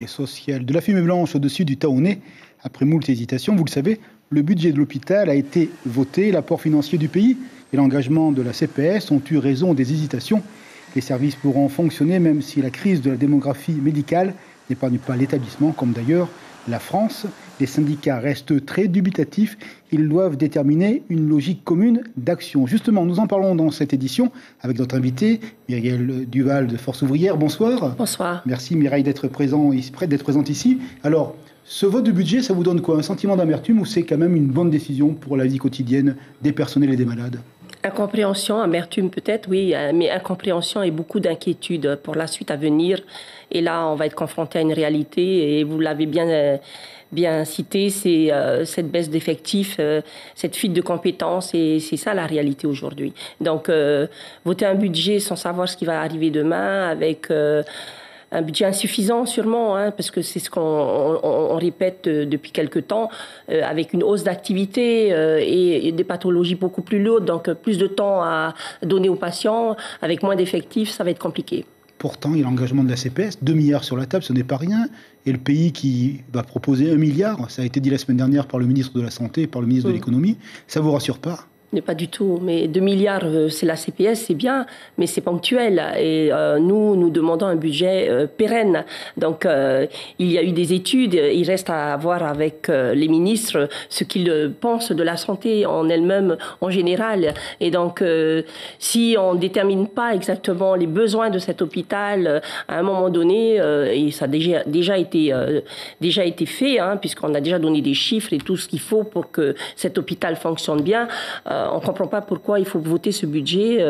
Et sociale. De la fumée blanche au-dessus du Taounais, après moult hésitations, vous le savez, le budget de l'hôpital a été voté, l'apport financier du pays et l'engagement de la CPS ont eu raison des hésitations. Les services pourront fonctionner même si la crise de la démographie médicale n'épargne pas l'établissement, comme d'ailleurs la France. Les syndicats restent très dubitatifs. Ils doivent déterminer une logique commune d'action. Justement, nous en parlons dans cette édition avec notre invité, Myriel Duval de Force ouvrière. Bonsoir. Bonsoir. Merci Mireille d'être présente ici. Alors, ce vote de budget, ça vous donne quoi? Un sentiment d'amertume ou c'est quand même une bonne décision pour la vie quotidienne des personnels et des malades? Incompréhension, amertume peut-être, oui, mais incompréhension et beaucoup d'inquiétude pour la suite à venir. Et là, on va être confronté à une réalité, et vous l'avez bien cité, c'est cette baisse d'effectifs, cette fuite de compétences, et c'est ça la réalité aujourd'hui. Donc, voter un budget sans savoir ce qui va arriver demain, avec un budget insuffisant sûrement, parce que c'est ce qu'on répète depuis quelque temps, avec une hausse d'activité et des pathologies beaucoup plus lourdes, donc plus de temps à donner aux patients, avec moins d'effectifs, ça va être compliqué. Pourtant, il y a l'engagement de la CPS, 2 milliards sur la table, ce n'est pas rien. Et le pays qui va proposer 1 milliard, ça a été dit la semaine dernière par le ministre de la Santé, par le ministre de l'Économie, ça ne vous rassure pas? Mais pas du tout. Mais 2 milliards, c'est la CPS, c'est bien, mais c'est ponctuel. Et nous demandons un budget pérenne. Donc, il y a eu des études. Il reste à voir avec les ministres ce qu'ils pensent de la santé en elle-même, en général. Et donc, si on ne détermine pas exactement les besoins de cet hôpital à un moment donné, et ça a déjà été fait, puisqu'on a déjà donné des chiffres et tout ce qu'il faut pour que cet hôpital fonctionne bien, on ne comprend pas pourquoi il faut voter ce budget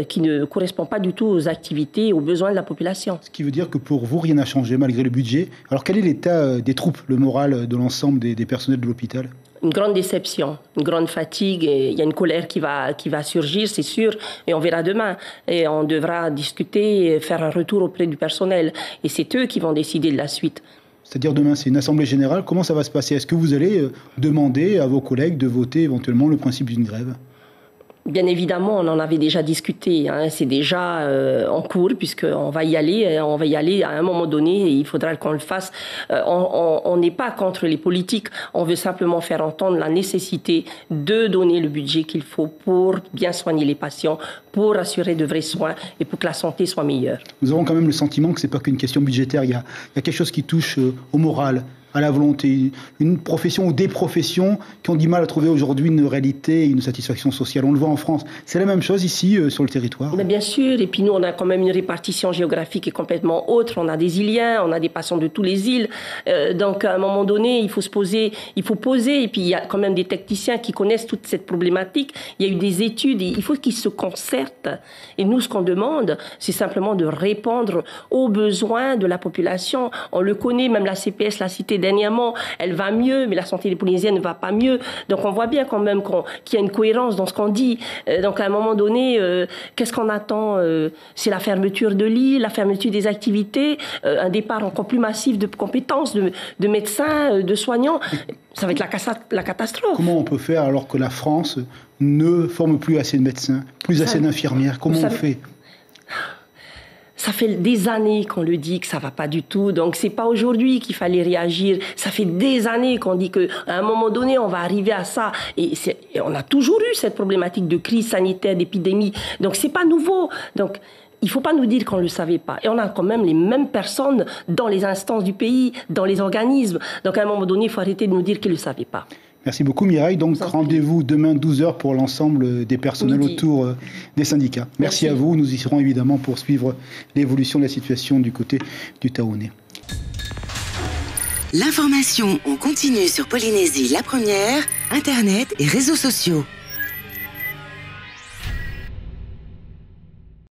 qui ne correspond pas du tout aux activités et aux besoins de la population. Ce qui veut dire que pour vous, rien n'a changé malgré le budget. Alors quel est l'état des troupes, le moral de l'ensemble des personnels de l'hôpital? Une grande déception, une grande fatigue, et il y a une colère qui va surgir, c'est sûr, et on verra demain. Et on devra discuter et faire un retour auprès du personnel. Et c'est eux qui vont décider de la suite. C'est-à-dire demain, c'est une assemblée générale. Comment ça va se passer? Est-ce que vous allez demander à vos collègues de voter éventuellement le principe d'une grève? Bien évidemment, on en avait déjà discuté. C'est déjà en cours, puisqu'on va y aller. On va y aller à un moment donné, et il faudra qu'on le fasse. On n'est pas contre les politiques. On veut simplement faire entendre la nécessité de donner le budget qu'il faut pour bien soigner les patients, pour assurer de vrais soins et pour que la santé soit meilleure. Nous avons quand même le sentiment que ce n'est pas qu'une question budgétaire. Il y a quelque chose qui touche au moral, à la volonté, une profession ou des professions qui ont du mal à trouver aujourd'hui une réalité et une satisfaction sociale. On le voit en France. C'est la même chose ici, sur le territoire? Mais bien sûr, et puis nous, on a quand même une répartition géographique qui est complètement autre. On a des Iliens, on a des patients de tous les îles. Donc, à un moment donné, il faut poser, et puis il y a quand même des techniciens qui connaissent toute cette problématique. Il y a eu des études, et il faut qu'ils se concertent. Et nous, ce qu'on demande, c'est simplement de répondre aux besoins de la population. On le connaît, même la CPS l'a cité dernièrement, elle va mieux, mais la santé des Polynésiens ne va pas mieux. Donc on voit bien quand même qu'il y a une cohérence dans ce qu'on dit. Donc à un moment donné, qu'est-ce qu'on attend? C'est la fermeture de lits, la fermeture des activités, un départ encore plus massif de compétences, de médecins, de soignants. Ça va être la catastrophe. Comment on peut faire alors que la France ne forme plus assez de médecins, plus assez d'infirmières? Comment on fait? Ça fait des années qu'on le dit que ça va pas du tout. Donc c'est pas aujourd'hui qu'il fallait réagir. Ça fait des années qu'on dit que à un moment donné on va arriver à ça. Et on a toujours eu cette problématique de crise sanitaire, d'épidémie. Donc c'est pas nouveau. Donc il faut pas nous dire qu'on le savait pas. Et on a quand même les mêmes personnes dans les instances du pays, dans les organismes. Donc à un moment donné, il faut arrêter de nous dire qu'ils le savaient pas. Merci beaucoup Mireille. Donc rendez-vous demain 12h pour l'ensemble des personnels autour des syndicats. Merci à vous. Nous y serons évidemment pour suivre l'évolution de la situation du côté du Taounais. L'information en continu sur Polynésie la première, Internet et réseaux sociaux.